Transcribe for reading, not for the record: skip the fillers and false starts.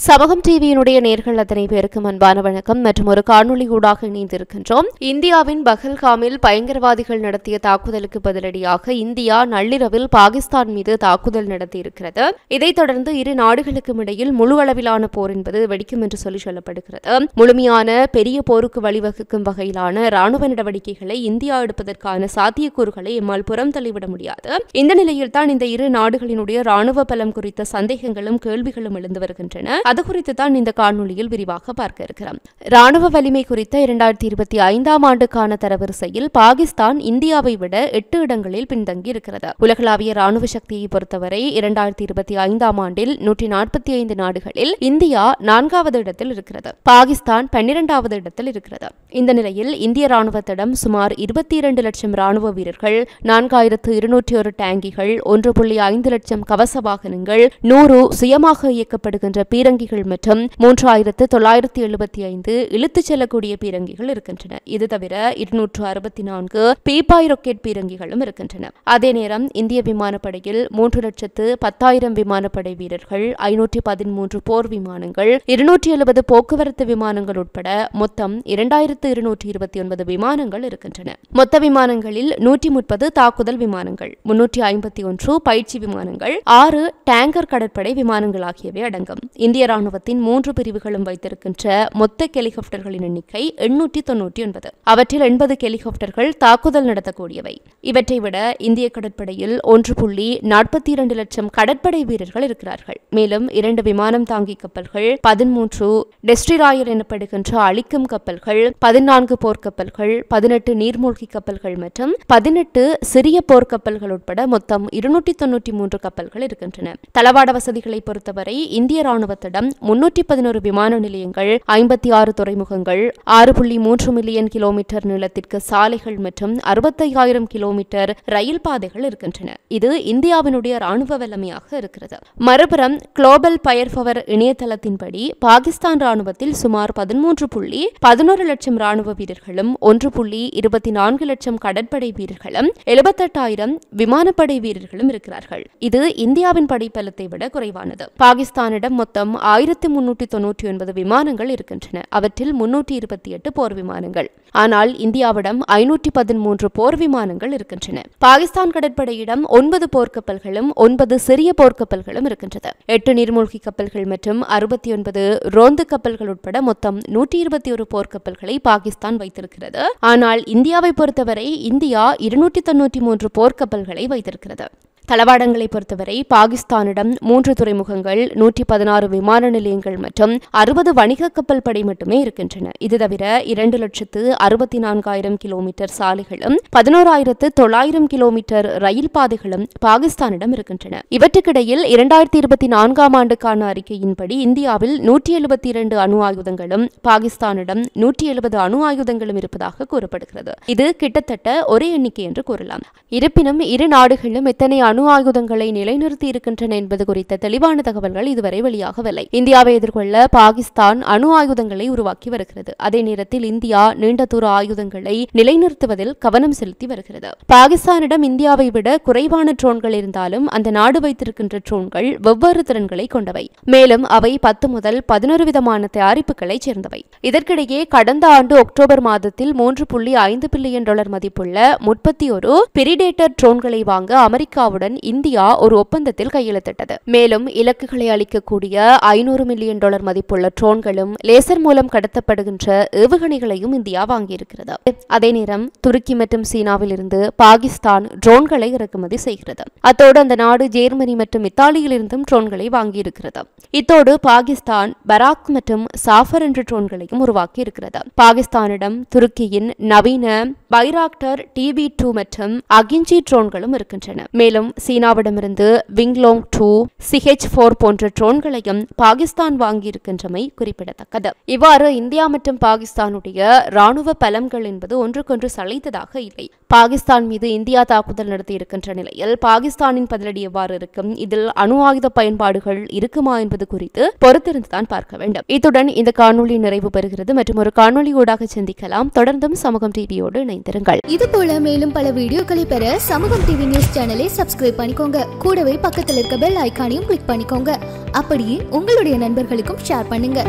சமூகம் டிவியினுடைய நேர்கள் அத்தனை பேருக்கும் அன்பான வணக்கம் மற்றும் ஒரு காணொலி ஊடாக இணைந்திருக்கின்றோம். இந்தியாவின் பஹல்காமில் பயங்கரவாதிகள் நடத்திய தாக்குதலுக்கு பதிலடியாக இந்தியா நள்ளிரவில் பாகிஸ்தான் மீது தாக்குதல் நடத்தியிருக்கிறது. இதைத் தொடர்ந்து இரு நாடுகளுக்கும் இடையில் முழு அளவிலான போர் என்பது வெடிக்கும் என்று சொல்லப்படுகிறது. முழுமையான பெரிய போருக்கு வழிவகுக்கும் வகையிலான ராணுவ நடவடிக்கைகளை இந்தியா எடுப்பதற்கான சாத்தியக்கூறுகளை எம்மால் புறம் தள்ளிவிட முடியாது. இந்த நிலையில்தான் இந்த இரு நாடுகளினுடைய ராணுவ பலம் குறித்த சந்தேகங்களும் கேள்விகளும் எழுந்து வருகின்றன. அது குறித்து தான் இந்த காணொலியில் விரிவாக பார்க்க இருக்கிறோம். ராணுவ வலிமை குறித்த 2025 ஆண்டுக்கான தரவரிசையில் பாகிஸ்தான் இந்தியாவை விட 8 இடங்களில் பின்தங்கி இருக்கிறது. உலகளாவிய ராணுவ சக்தியை பொறுத்தவரை 2025 ஆண்டில் 145 நாடுகளில் இந்தியா 4வது இடத்தில் இருக்கிறது. பாகிஸ்தான் 12வது இடத்தில் இருக்கிறது. இந்த நிலையில் இந்திய ராணுவத்திடம் சுமார் 22 லட்சம் ராணுவ வீரர்கள், 4201 டேங்கிகள், 1.5 லட்சம் கவச வாகனங்கள், 100 சுயமாக இயக்கப்படுகின்ற பீரங்கிகள் மற்றும் 3975 இழுத்துச் செல்லக்கூடிய பீரங்கிகள் இருக்கின்றன. இது தவிர 264 பீப்பாய் ராக்கெட் பீரங்கிகளும் இருக்கின்றன. அதே நேரம் இந்திய விமானப்படையில் 3,10,000 விமானப்படை வீரர்கள், 513 போர் விமானங்கள், 270 போக்குவரத்து விமானங்கள் உட்பட மொத்தம் 2229 விமானங்கள் இருக்கின்றன. மொத்த விமானங்களில் 130 தாக்குதல் விமானங்கள், 351 பயிற்சி விமானங்கள், 6 டேங்கர் கடற்படை விமானங்கள் ஆகியவை அடங்கும். இந்திய ராணுவத்தின் 3 பிரிவுகளும் வைத்திருக்கின்ற மொத்த ஹெலிகாப்டர்களின் எண்ணிக்கை 899. அவற்றில் 80 ஹெலிகாப்டர்கள் தாக்குதல் நடத்தக்கூடியவை. இவற்றை விட இந்திய கடற்படையில் 1.42 லட்சம் கடற்படை வீரர்கள் இருக்கிறார்கள். மேலும் 2 விமானம் தாங்கி கப்பல்கள், 13 டெஸ்ட்ராயர் எனப்படுகின்ற அழிக்கும் கப்பல்கள், 14 போர்க்கப்பல்கள், 18 நீர்மூழ்கி கப்பல்கள் மற்றும் 18 சிறிய போர்க்கப்பல்கள் உட்பட மொத்தம் 293 கப்பல்கள் இருக்கின்றன. தளவாட வசதிகளை பொறுத்தவரை இந்திய ராணுவத்திடம் 311 விமான நிலையங்கள், 56 துறைமுகங்கள், 6.3 மில்லியன் கிலோமீட்டர் நீளத்திற்கு சாலைகள் மற்றும் 65,000 கிலோமீட்டர் ரயில் பாதைகள் இருக்கின்றன. இது இந்தியாவினுடைய ராணுவ வல்லமையாக இருக்கிறது. மறுபுறம் குளோபல் பயர் பவர் இணையதளத்தின்படி பாகிஸ்தான் ராணுவத்தில் சுமார் 13.11 லட்சம் ராணுவ வீரர்களும், 1.24 லட்சம் கடற்படை வீரர்களும், 78,000 விமானப்படை வீரர்களும் இருக்கிறார்கள். இது இந்தியாவின் படைப்பலத்தை விட குறைவானது. பாகிஸ்தானிடம் மொத்தம் 1399 விமானங்கள் இருக்கின்றன. அவற்றில் 328 போர் விமானங்கள். ஆனால் இந்தியாவிடம் 513 போர் விமானங்கள் இருக்கின்றன. பாகிஸ்தான் கடற்படையிடம் 9 போர்க்கப்பல்களும் 9 சிறிய போர்க்கப்பல்களும் இருக்கின்றது. 8 நீர்மூழ்கி கப்பல்கள் மற்றும் 69 ரோந்து கப்பல்கள் உட்பட மொத்தம் 121 போர்க்கப்பல்களை பாகிஸ்தான் வைத்திருக்கிறது. ஆனால் இந்தியாவை பொறுத்தவரை இந்தியா 293 போர்க்கப்பல்களை வைத்திருக்கிறது. தளவாடங்களை பொறுத்தவரை பாகிஸ்தானிடம் 3 துறைமுகங்கள், 116 விமான நிலையங்கள் மற்றும் 60 வணிக கப்பல் படை மட்டுமே இருக்கின்றன. இது தவிர 2,64,000 கிலோமீட்டர் சாலைகளும் 11,900 கிலோமீட்டர் ரயில் பாதைகளும் பாகிஸ்தானிடம் இருக்கின்றன. இவற்றுக்கிடையில் 2024 ஆண்டுக்கான அறிக்கையின்படி இந்தியாவில் 172 அணு ஆயுதங்களும் பாகிஸ்தானிடம் 170 அணு ஆயுதங்களும் இருப்பதாக கூறப்படுகிறது. இது கிட்டத்தட்ட ஒரே எண்ணிக்கை என்று கூறலாம். இருப்பினும் இரு நாடுகளும் எத்தனை அணு ஆயுதங்களை நிலைநிறுத்தி இருக்கின்றன என்பது குறித்த தெளிவான தகவல்கள் இதுவரை வெளியாகவில்லை. இந்தியாவை எதிர்கொள்ள பாகிஸ்தான் அணு ஆயுதங்களை உருவாக்கி வருகிறது. அதே நேரத்தில் இந்தியா நீண்ட தூர ஆயுதங்களை நிலைநிறுத்துவதில் கவனம் செலுத்தி வருகிறது. பாகிஸ்தானிடம் இந்தியாவை விட குறைவான ட்ரோன்கள் இருந்தாலும் அந்த நாடு வைத்திருக்கின்ற ட்ரோன்கள் வெவ்வேறு திறன்களை கொண்டவை. மேலும் அவை 10 முதல் 11 விதமான தயாரிப்புகளை சேர்ந்தவை. இதற்கிடையே கடந்த ஆண்டு அக்டோபர் மாதத்தில் $3.5 பில்லியன் மதிப்புள்ள 31 பிரிடேட்டர் ட்ரோன்களை வாங்க அமெரிக்காவுடன் இந்தியா ஒரு ஒப்பந்தத்தில் கையெழுத்திட்டது. மேலும் இலக்குகளை அளிக்கக்கூடிய $500 மில்லியன் மதிப்புள்ள ட்ரோன்களும் லேசர் மூலம் கடத்தப்படுகின்ற ஏவுகணைகளையும் இந்தியா வாங்கியிருக்கிறது. அதே நேரம் துருக்கி மற்றும் சீனாவில் இருந்து பாகிஸ்தான் ட்ரோன்களை இறக்குமதி செய்கிறது. அத்தோடு அந்த நாடு ஜெர்மனி மற்றும் இத்தாலியில் இருந்தும் ட்ரோன்களை வாங்கியிருக்கிறது. இத்தோடு பாகிஸ்தான் பராக் மற்றும் சாஃபர் என்ற ட்ரோன்களையும் உருவாக்கி இருக்கிறது. பாகிஸ்தானிடம் துருக்கியின் நவீன பைராக்டர் TB2 மற்றும் அகிஞ்சி ட்ரோன்களும் இருக்கின்றன. மேலும் சீனாவிடமிருந்து விங்லோங் 2, CH-4 போன்ற ட்ரோன்களையும் பாகிஸ்தான் வாங்கியிருக்கின்றமை குறிப்பிடத்தக்கது. இவ்வாறு இந்தியா மற்றும் பாகிஸ்தானுடைய ராணுவ பலங்கள் என்பது ஒன்றுக்கொன்று சளைத்ததாக இல்லை. பாகிஸ்தான் மீது இந்தியா தாக்குதல் நடத்தி இருக்கின்ற நிலையில் பாகிஸ்தானின் பதிலடி எவ்வாறு இருக்கும், இதில் அணு ஆயுத பயன்பாடுகள் இருக்குமா என்பது குறித்து பொறுத்திருந்துதான் பார்க்க வேண்டும். இத்துடன் இந்த காணொலி நிறைவு பெறுகிறது. மற்றும் ஒரு காணொலி ஊடாக சந்திக்கலாம். தொடர்ந்தும் சமூகம் டிவியோடு இணைந்திருங்கள். இது போல மேலும் பல வீடியோக்களை பெற சமூகம் டிவி நியூஸ் சேனலை சப்ஸ்கிரைப் பண்ணிக்கோங்க. கூடவே பக்கத்தில் இருக்க பெல் ஐகானையும் கிளிக் பண்ணிக்கோங்க. அப்படியே உங்களுடைய நண்பர்களுக்கும் ஷேர் பண்ணுங்க.